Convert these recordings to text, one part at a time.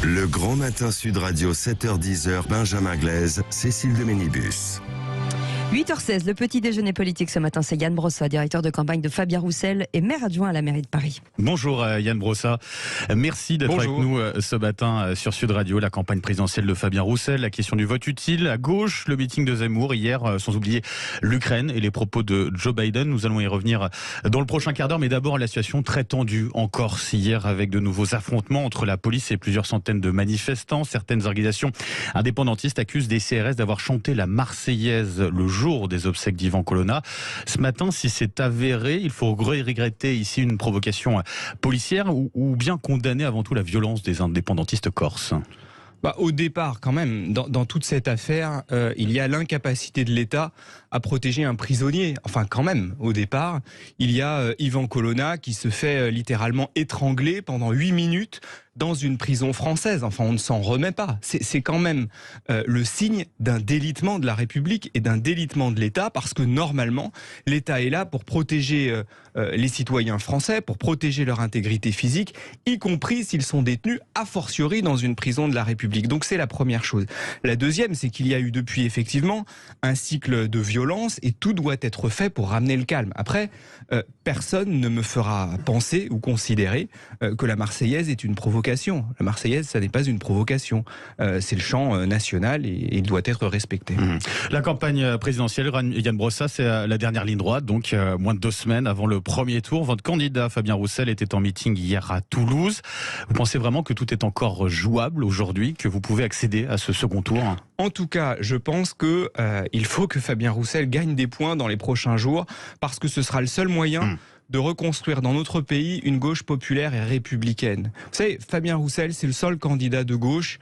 Le Grand Matin Sud Radio, 7h-10h, Benjamin Glaise, Cécile de Ménibus. 8h16, le petit déjeuner politique ce matin, c'est Yann Brossa, directeur de campagne de Fabien Roussel et maire adjoint à la mairie de Paris. Bonjour Yann Brossa, merci d'être avec nous ce matin sur Sud Radio. La campagne présidentielle de Fabien Roussel, la question du vote utile, à gauche, le meeting de Zemmour hier, sans oublier l'Ukraine et les propos de Joe Biden. Nous allons y revenir dans le prochain quart d'heure, mais d'abord la situation très tendue en Corse hier avec de nouveaux affrontements entre la police et plusieurs centaines de manifestants. Certaines organisations indépendantistes accusent des CRS d'avoir chanté la Marseillaise le jour des obsèques d'Ivan Colonna. Ce matin, si c'est avéré, il faut regretter ici une provocation policière ou bien condamner avant tout la violence des indépendantistes corses. Au départ, quand même, dans toute cette affaire, il y a l'incapacité de l'État à protéger un prisonnier. Enfin, quand même, au départ, il y a Ivan Colonna qui se fait littéralement étrangler pendant 8 minutes dans une prison française. Enfin, on ne s'en remet pas. C'est quand même le signe d'un délitement de la République et d'un délitement de l'État, parce que normalement, l'État est là pour protéger les citoyens français, pour protéger leur intégrité physique, y compris s'ils sont détenus, a fortiori dans une prison de la République. Donc c'est la première chose. La deuxième, c'est qu'il y a eu depuis effectivement un cycle de violence et tout doit être fait pour ramener le calme. Après, personne ne me fera penser ou considérer que la Marseillaise est une provocation. La Marseillaise, ça n'est pas une provocation. C'est le chant national et il doit être respecté. La campagne présidentielle, Yann Brossa, c'est la dernière ligne droite, donc moins de 2 semaines avant le premier tour. Votre candidat, Fabien Roussel, était en meeting hier à Toulouse. Vous pensez vraiment que tout est encore jouable aujourd'hui, que vous pouvez accéder à ce second tour ? En tout cas, je pense qu'il faut que Fabien Roussel gagne des points dans les prochains jours, parce que ce sera le seul moyen de reconstruire dans notre pays une gauche populaire et républicaine. Vous savez, Fabien Roussel, c'est le seul candidat de gauche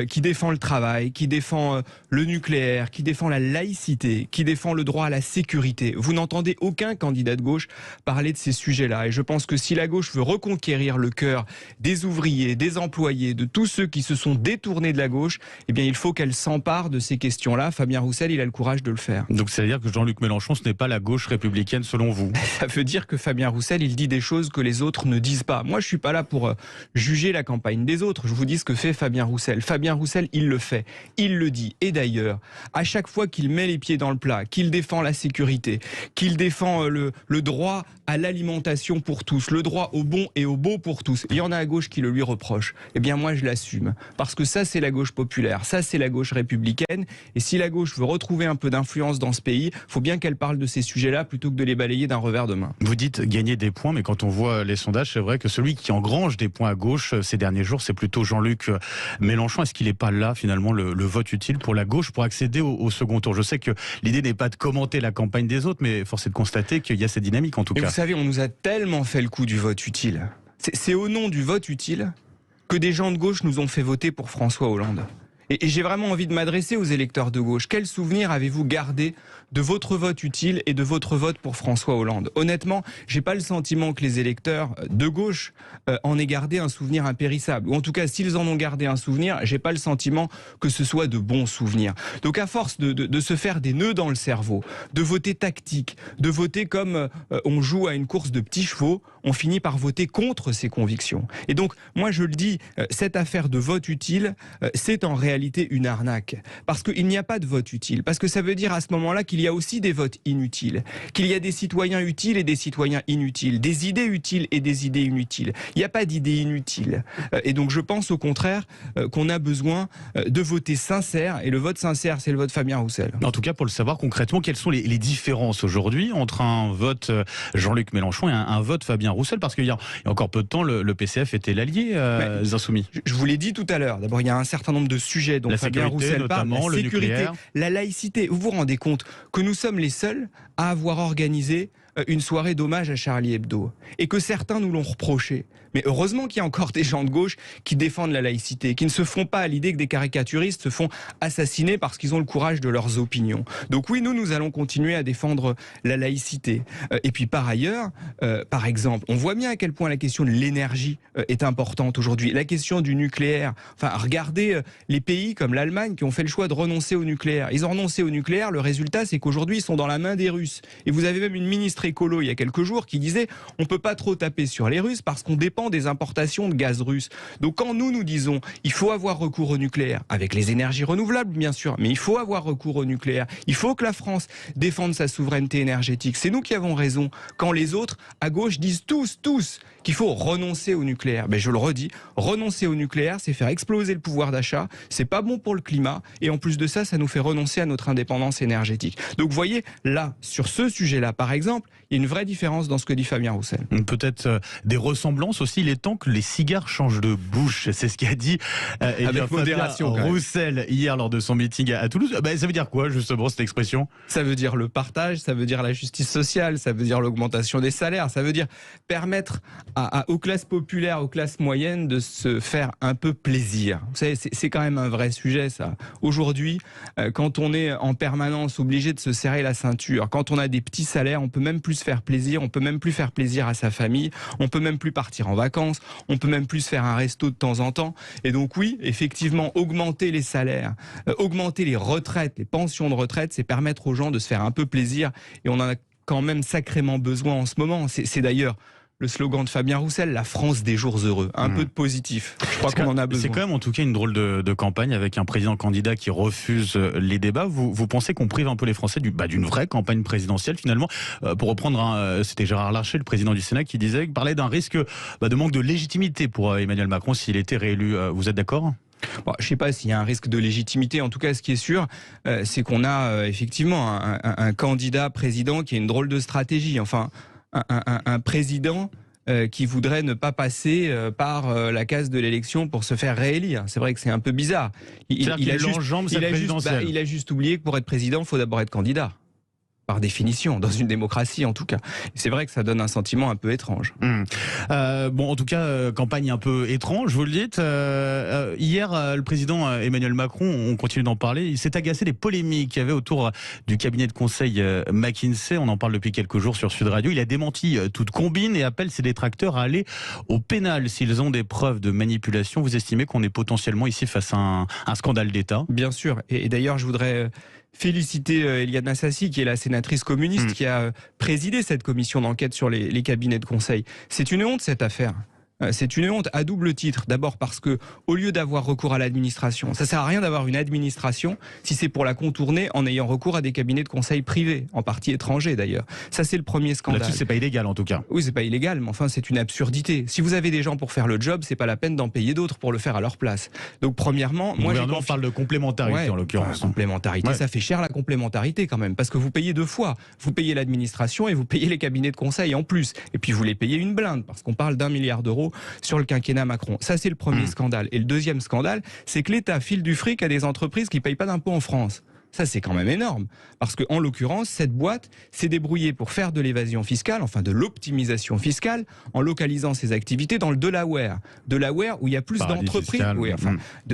qui défend le travail, qui défend le nucléaire, qui défend la laïcité, qui défend le droit à la sécurité. Vous n'entendez aucun candidat de gauche parler de ces sujets-là. Et je pense que si la gauche veut reconquérir le cœur des ouvriers, des employés, de tous ceux qui se sont détournés de la gauche, eh bien, il faut qu'elle s'empare de ces questions-là. Fabien Roussel, il a le courage de le faire. Donc, ça veut dire que Jean-Luc Mélenchon, ce n'est pas la gauche républicaine selon vous ? Ça veut dire que Fabien Roussel, il dit des choses que les autres ne disent pas. Moi, je suis pas là pour juger la campagne des autres. Je vous dis ce que fait Fabien Roussel. Fabien Roussel, il le fait. Il le dit. Et d'ailleurs, à chaque fois qu'il met les pieds dans le plat, qu'il défend la sécurité, qu'il défend le droit à l'alimentation pour tous, le droit au bon et au beau pour tous, il y en a à gauche qui le lui reproche. Eh bien, moi, je l'assume. Parce que ça, c'est la gauche populaire. Ça, c'est la gauche républicaine. Et si la gauche veut retrouver un peu d'influence dans ce pays, il faut bien qu'elle parle de ces sujets-là plutôt que de les balayer d'un revers de main. Vous dites gagner des points, mais quand on voit les sondages, c'est vrai que celui qui engrange des points à gauche ces derniers jours, c'est plutôt Jean-Luc Mélenchon. Est-ce qu'il n'est pas là, finalement, le vote utile pour la gauche pour accéder au second tour ? Je sais que l'idée n'est pas de commenter la campagne des autres, mais force est de constater qu'il y a cette dynamique, en tout cas. Vous savez, on nous a tellement fait le coup du vote utile. C'est au nom du vote utile que des gens de gauche nous ont fait voter pour François Hollande. Et j'ai vraiment envie de m'adresser aux électeurs de gauche. Quel souvenir avez-vous gardé de votre vote utile et de votre vote pour François Hollande ? Honnêtement, j'ai pas le sentiment que les électeurs de gauche en aient gardé un souvenir impérissable. Ou en tout cas, s'ils en ont gardé un souvenir, j'ai pas le sentiment que ce soit de bons souvenirs. Donc à force de se faire des nœuds dans le cerveau, de voter tactique, de voter comme on joue à une course de petits chevaux, on finit par voter contre ses convictions. Et donc, moi je le dis, cette affaire de vote utile, c'est en réalité une arnaque. Parce qu'il n'y a pas de vote utile. Parce que ça veut dire à ce moment-là qu'il y a aussi des votes inutiles. Qu'il y a des citoyens utiles et des citoyens inutiles. Des idées utiles et des idées inutiles. Il n'y a pas d'idées inutiles. Et donc je pense au contraire qu'on a besoin de voter sincère. Et le vote sincère, c'est le vote Fabien Roussel. En tout cas, pour le savoir concrètement, quelles sont les différences aujourd'hui entre un vote Jean-Luc Mélenchon et un vote Fabien Roussel ? Parce qu'il y a encore peu de temps, le PCF était l'allié des Insoumis. Je vous l'ai dit tout à l'heure. D'abord, il y a un certain nombre de sujets dont la Fabien Roussel parle, la sécurité, nucléaire, la laïcité. Vous vous rendez compte que nous sommes les seuls à avoir organisé une soirée d'hommage à Charlie Hebdo et que certains nous l'ont reproché. Mais heureusement qu'il y a encore des gens de gauche qui défendent la laïcité, qui ne se font pas à l'idée que des caricaturistes se font assassiner parce qu'ils ont le courage de leurs opinions. Donc oui, nous allons continuer à défendre la laïcité. Et puis par ailleurs, par exemple, on voit bien à quel point la question de l'énergie est importante aujourd'hui. La question du nucléaire. Enfin, regardez les pays comme l'Allemagne qui ont fait le choix de renoncer au nucléaire. Ils ont renoncé au nucléaire. Le résultat, c'est qu'aujourd'hui, ils sont dans la main des Russes. Et vous avez même une ministre écolo il y a quelques jours qui disait on peut pas trop taper sur les Russes parce qu'on dépend uniquement des importations de gaz russe. Donc quand nous disons il faut avoir recours au nucléaire, avec les énergies renouvelables bien sûr, mais il faut avoir recours au nucléaire, il faut que la France défende sa souveraineté énergétique. C'est nous qui avons raison quand les autres à gauche disent tous qu'il faut renoncer au nucléaire. Ben je le redis, renoncer au nucléaire, c'est faire exploser le pouvoir d'achat, c'est pas bon pour le climat et en plus de ça, ça nous fait renoncer à notre indépendance énergétique. Donc vous voyez, là, sur ce sujet-là, par exemple, il y a une vraie différence dans ce que dit Fabien Roussel. Peut-être des ressemblances aussi. Il est temps que les cigares changent de bouche. C'est ce qu'a dit avec modération, Fabien Roussel hier lors de son meeting à Toulouse. Ça veut dire quoi justement cette expression ? Ça veut dire le partage, ça veut dire la justice sociale, ça veut dire l'augmentation des salaires, ça veut dire permettre aux classes populaires, aux classes moyennes de se faire un peu plaisir. Vous savez, c'est quand même un vrai sujet ça. Aujourd'hui, quand on est en permanence obligé de se serrer la ceinture, quand on a des petits salaires, on peut même plus se faire plaisir, on peut même plus faire plaisir à sa famille, on peut même plus partir en vacances, on peut même plus se faire un resto de temps en temps. Et donc oui, effectivement, augmenter les salaires, augmenter les retraites, les pensions de retraite, c'est permettre aux gens de se faire un peu plaisir. Et on en a quand même sacrément besoin en ce moment. C'est d'ailleurs le slogan de Fabien Roussel, la France des jours heureux. Un peu de positif. Je crois qu'on en a besoin. C'est quand même en tout cas une drôle de campagne avec un président candidat qui refuse les débats. Vous pensez qu'on prive un peu les Français d'une vraie campagne présidentielle finalement? Pour reprendre, c'était Gérard Larcher, le président du Sénat, qui parlait d'un risque de manque de légitimité pour Emmanuel Macron s'il était réélu. Vous êtes d'accord ? Bon, je ne sais pas s'il y a un risque de légitimité. En tout cas, ce qui est sûr, c'est qu'on a effectivement un candidat président qui a une drôle de stratégie. Enfin, un président qui voudrait ne pas passer par la case de l'élection pour se faire réélire. C'est vrai que c'est un peu bizarre. Il a juste oublié que pour être président, il faut d'abord être candidat. Par définition, dans une démocratie en tout cas. C'est vrai que ça donne un sentiment un peu étrange. En tout cas, campagne un peu étrange, vous le dites. Hier, le président Emmanuel Macron, on continue d'en parler, il s'est agacé des polémiques qu'il y avait autour du cabinet de conseil McKinsey. On en parle depuis quelques jours sur Sud Radio. Il a démenti toute combine et appelle ses détracteurs à aller au pénal s'ils ont des preuves de manipulation. Vous estimez qu'on est potentiellement ici face à un scandale d'État ? Bien sûr. Et d'ailleurs, je voudrais féliciter Eliane Assassi, qui est la sénatrice communiste, qui a présidé cette commission d'enquête sur les cabinets de conseil. C'est une honte cette affaire. C'est une honte à double titre. D'abord parce que, au lieu d'avoir recours à l'administration, ça sert à rien d'avoir une administration si c'est pour la contourner en ayant recours à des cabinets de conseil privés, en partie étrangers d'ailleurs. Ça, c'est le premier scandale. Là-dessus, c'est pas illégal en tout cas. Oui, c'est pas illégal, mais enfin, c'est une absurdité. Si vous avez des gens pour faire le job, c'est pas la peine d'en payer d'autres pour le faire à leur place. Donc, premièrement, le gouvernement parle de complémentarité en l'occurrence. Complémentarité, ça fait cher la complémentarité quand même, parce que vous payez deux fois. Vous payez l'administration et vous payez les cabinets de conseil en plus. Et puis vous les payez une blinde, parce qu'on parle d'1 milliard d'euros sur le quinquennat Macron. Ça, c'est le premier scandale. Et le deuxième scandale, c'est que l'État file du fric à des entreprises qui ne payent pas d'impôts en France. Ça, c'est quand même énorme. Parce qu'en l'occurrence, cette boîte s'est débrouillée pour faire de l'évasion fiscale, enfin de l'optimisation fiscale, en localisant ses activités dans le Delaware. Delaware, où il y a plus d'entreprises. Oui,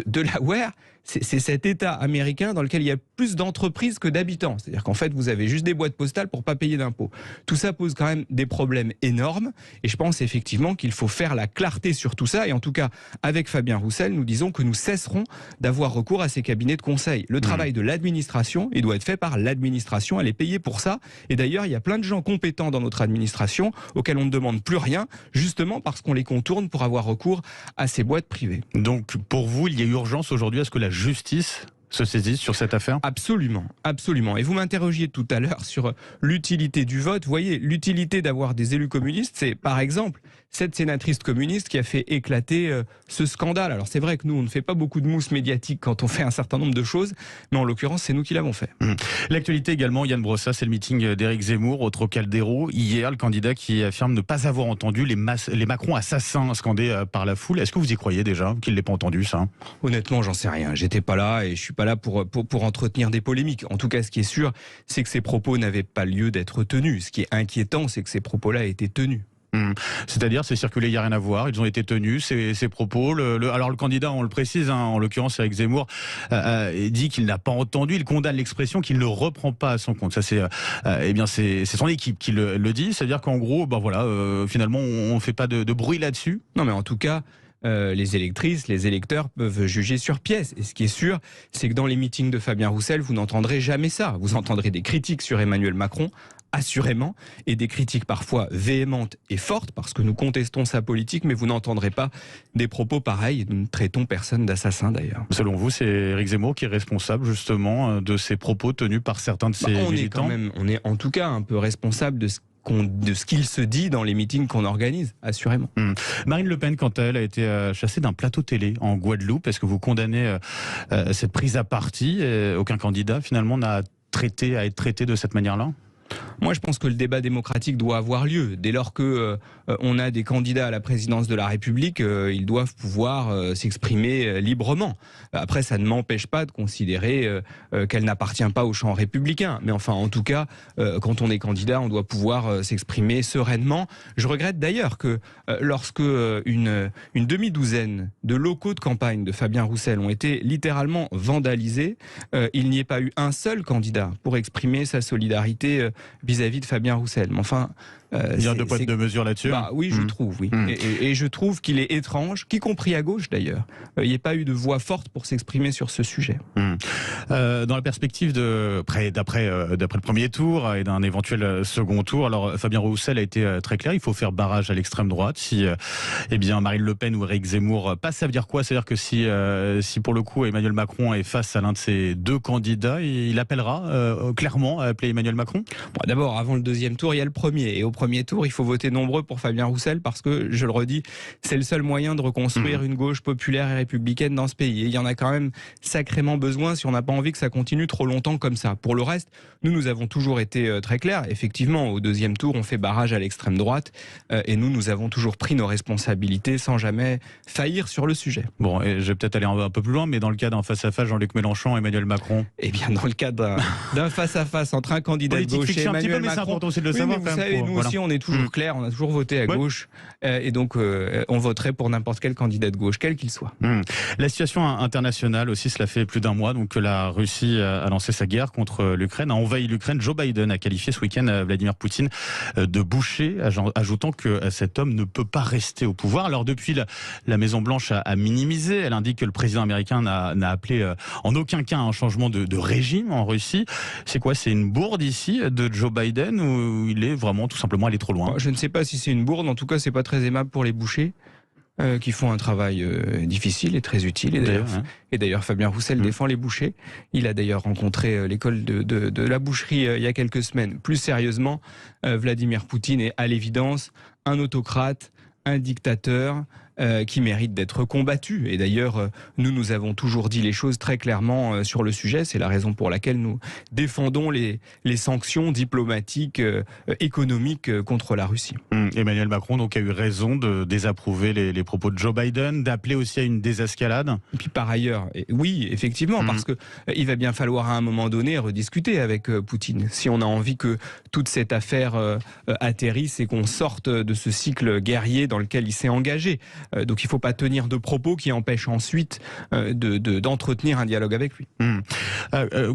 Delaware, c'est cet État américain dans lequel il y a plus d'entreprises que d'habitants. C'est-à-dire qu'en fait, vous avez juste des boîtes postales pour ne pas payer d'impôts. Tout ça pose quand même des problèmes énormes. Et je pense effectivement qu'il faut faire la clarté sur tout ça. Et en tout cas, avec Fabien Roussel, nous disons que nous cesserons d'avoir recours à ces cabinets de conseil. Le travail de l'administration, il doit être fait par l'administration. Elle est payée pour ça. Et d'ailleurs, il y a plein de gens compétents dans notre administration auxquels on ne demande plus rien, justement parce qu'on les contourne pour avoir recours à ces boîtes privées. Donc, pour vous, il y a urgence aujourd'hui à ce que la justice se saisisse sur cette affaire ? Absolument, absolument. Et vous m'interrogiez tout à l'heure sur l'utilité du vote. Vous voyez, l'utilité d'avoir des élus communistes, c'est par exemple cette sénatrice communiste qui a fait éclater ce scandale. Alors c'est vrai que nous, on ne fait pas beaucoup de mousse médiatique quand on fait un certain nombre de choses, mais en l'occurrence, c'est nous qui l'avons fait. L'actualité également, Yann Brossa, c'est le meeting d'Éric Zemmour au Trocadéro. Hier, le candidat qui affirme ne pas avoir entendu les Macron assassins scandés par la foule. Est-ce que vous y croyez déjà qu'il ne l'ait pas entendu, ça ? Honnêtement, j'en sais rien. J'étais pas là et je suis pas là pour entretenir des polémiques. En tout cas, ce qui est sûr, c'est que ces propos n'avaient pas lieu d'être tenus. Ce qui est inquiétant, c'est que ces propos-là étaient tenus. C'est-à-dire, c'est circulé, il n'y a rien à voir, ils ont été tenus, ces propos. Alors le candidat, on le précise, en l'occurrence Éric Zemmour, dit qu'il n'a pas entendu, il condamne l'expression, qu'il ne reprend pas à son compte. Ça, c'est son équipe qui le dit, c'est-à-dire qu'en gros, finalement, on ne fait pas de bruit là-dessus. Non, mais en tout cas, les électrices, les électeurs peuvent juger sur pièce. Et ce qui est sûr, c'est que dans les meetings de Fabien Roussel, vous n'entendrez jamais ça. Vous entendrez des critiques sur Emmanuel Macron, assurément, et des critiques parfois véhémentes et fortes, parce que nous contestons sa politique, mais vous n'entendrez pas des propos pareils, et nous ne traitons personne d'assassin d'ailleurs. Selon vous, c'est Éric Zemmour qui est responsable justement de ces propos tenus par certains de ses militants? On est en tout cas un peu responsable de ce qu'il se dit dans les meetings qu'on organise, assurément. Marine Le Pen, quant à elle, a été chassée d'un plateau télé en Guadeloupe. Est-ce que vous condamnez cette prise à partie? Aucun candidat, finalement, n'a à être traité de cette manière-là? Moi, je pense que le débat démocratique doit avoir lieu. Dès lors que on a des candidats à la présidence de la République, ils doivent pouvoir s'exprimer librement. Après, ça ne m'empêche pas de considérer qu'elle n'appartient pas au champ républicain. Mais enfin, en tout cas, quand on est candidat, on doit pouvoir s'exprimer sereinement. Je regrette d'ailleurs que lorsque une demi-douzaine de locaux de campagne de Fabien Roussel ont été littéralement vandalisés, il n'y ait pas eu un seul candidat pour exprimer sa solidarité vis-à-vis de Fabien Roussel. Mais enfin, il y a deux poids de mesure là-dessus. Oui, je trouve, oui. Et je trouve qu'il est étrange, qu'y compris à gauche d'ailleurs, il n'y ait pas eu de voix forte pour s'exprimer sur ce sujet. Dans la perspective d'après le premier tour et d'un éventuel second tour, alors Fabien Roussel a été très clair, il faut faire barrage à l'extrême droite. Si Marine Le Pen ou Éric Zemmour passent, ça veut dire quoi? C'est-à-dire que si pour le coup Emmanuel Macron est face à l'un de ces deux candidats, il appellera clairement à appeler Emmanuel Macron? D'abord, avant le deuxième tour, il y a le premier. Et au premier tour, il faut voter nombreux pour Fabien Roussel parce que, je le redis, c'est le seul moyen de reconstruire une gauche populaire et républicaine dans ce pays. Et il y en a quand même sacrément besoin si on n'a pas envie que ça continue trop longtemps comme ça. Pour le reste, nous avons toujours été très clairs. Effectivement, au deuxième tour, on fait barrage à l'extrême droite. Et nous avons toujours pris nos responsabilités sans jamais faillir sur le sujet. Bon, et je vais peut-être aller un peu plus loin, mais dans le cas d'un face-à-face Jean-Luc Mélenchon et Emmanuel Macron? Eh bien, dans le cas d'un face-à-face entre un candidat de gauche et Emmanuel Macron, c'est important aussi de le savoir. Vous savez, nous aussi, on est toujours clair, on a toujours voté à gauche, et donc on voterait pour n'importe quel candidat de gauche, quel qu'il soit. La situation internationale aussi, cela fait plus d'un mois donc que la Russie a lancé sa guerre contre l'Ukraine, a envahi l'Ukraine. Joe Biden a qualifié ce week-end Vladimir Poutine de boucher, ajoutant que cet homme ne peut pas rester au pouvoir. Alors depuis, la Maison-Blanche a minimisé, elle indique que le président américain n'a appelé en aucun cas un changement de régime en Russie. C'est quoi, c'est une bourde ici de Joe Biden ou il est vraiment tout simplement allé trop loin? Je ne sais pas si c'est une bourde, en tout cas c'est pas très aimable pour les bouchers qui font un travail difficile et très utile. Et d'ailleurs Fabien Roussel défend les bouchers. Il a d'ailleurs rencontré l'école de la boucherie il y a quelques semaines. Plus sérieusement, Vladimir Poutine est à l'évidence un autocrate, un dictateur qui mérite d'être combattu. Et d'ailleurs, nous avons toujours dit les choses très clairement sur le sujet. C'est la raison pour laquelle nous défendons les sanctions diplomatiques, économiques contre la Russie. Emmanuel Macron donc a eu raison de désapprouver les propos de Joe Biden, d'appeler aussi à une désescalade. Et puis par ailleurs, oui, effectivement, parce que il va bien falloir à un moment donné rediscuter avec Poutine. Si on a envie que toute cette affaire atterrisse et qu'on sorte de ce cycle guerrier dans lequel il s'est engagé. Donc il ne faut pas tenir de propos qui empêchent ensuite d'entretenir un dialogue avec lui.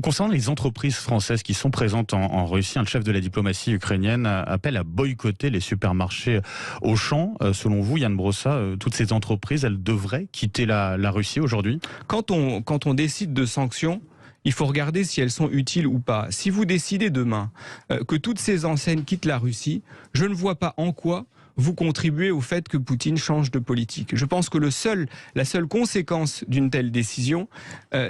Concernant les entreprises françaises qui sont présentes en Russie, un chef de la diplomatie ukrainienne appelle à boycotter les supermarchés Auchan. Selon vous, Yann Brossa, toutes ces entreprises, elles devraient quitter la Russie aujourd'hui? Quand on décide de sanctions, il faut regarder si elles sont utiles ou pas. Si vous décidez demain que toutes ces enseignes quittent la Russie, je ne vois pas en quoi vous contribuez au fait que Poutine change de politique. Je pense que la seule conséquence d'une telle décision,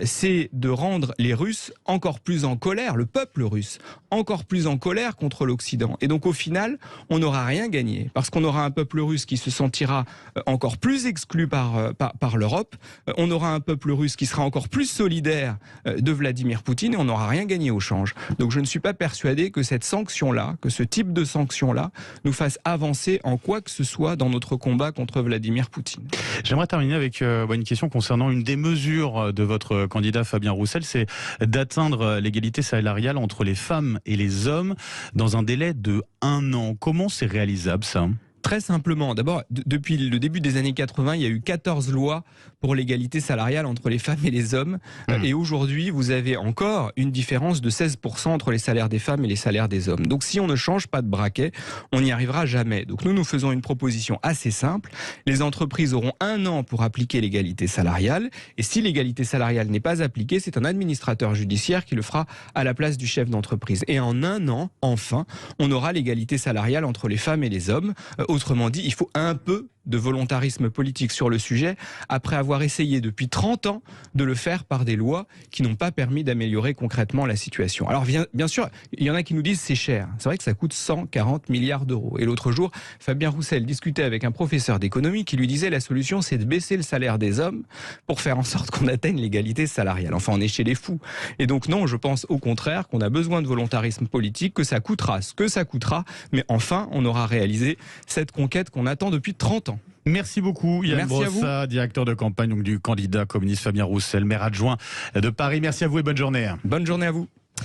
c'est de rendre les Russes encore plus en colère, le peuple russe, encore plus en colère contre l'Occident. Et donc au final, on n'aura rien gagné, parce qu'on aura un peuple russe qui se sentira encore plus exclu par l'Europe, on aura un peuple russe qui sera encore plus solidaire de Vladimir Poutine, et on n'aura rien gagné au change. Donc je ne suis pas persuadé que cette sanction-là, que ce type de sanction-là, nous fasse avancer en quoi que ce soit dans notre combat contre Vladimir Poutine. J'aimerais terminer avec une question concernant une des mesures de votre candidat Fabien Roussel, c'est d'atteindre l'égalité salariale entre les femmes et les hommes dans un délai de 1 an. Comment c'est réalisable ça ? Très simplement, d'abord, depuis le début des années 80, il y a eu 14 lois pour l'égalité salariale entre les femmes et les hommes. Et aujourd'hui, vous avez encore une différence de 16% entre les salaires des femmes et les salaires des hommes. Donc si on ne change pas de braquet, on n'y arrivera jamais. Donc nous faisons une proposition assez simple. Les entreprises auront 1 an pour appliquer l'égalité salariale. Et si l'égalité salariale n'est pas appliquée, c'est un administrateur judiciaire qui le fera à la place du chef d'entreprise. Et en 1 an, enfin, on aura l'égalité salariale entre les femmes et les hommes. Autrement dit, il faut un peu de volontarisme politique sur le sujet, après avoir essayé depuis 30 ans de le faire par des lois qui n'ont pas permis d'améliorer concrètement la situation. Alors bien sûr, il y en a qui nous disent c'est cher. C'est vrai que ça coûte 140 milliards d'euros. Et l'autre jour, Fabien Roussel discutait avec un professeur d'économie qui lui disait la solution c'est de baisser le salaire des hommes pour faire en sorte qu'on atteigne l'égalité salariale. Enfin, on est chez les fous. Et donc non, je pense au contraire qu'on a besoin de volontarisme politique, que ça coûtera ce que ça coûtera, mais enfin, on aura réalisé cette conquête qu'on attend depuis 30 ans. Merci beaucoup Yann Brossa, directeur de campagne donc, du candidat communiste Fabien Roussel, maire adjoint de Paris. Merci à vous et bonne journée. Bonne journée à vous.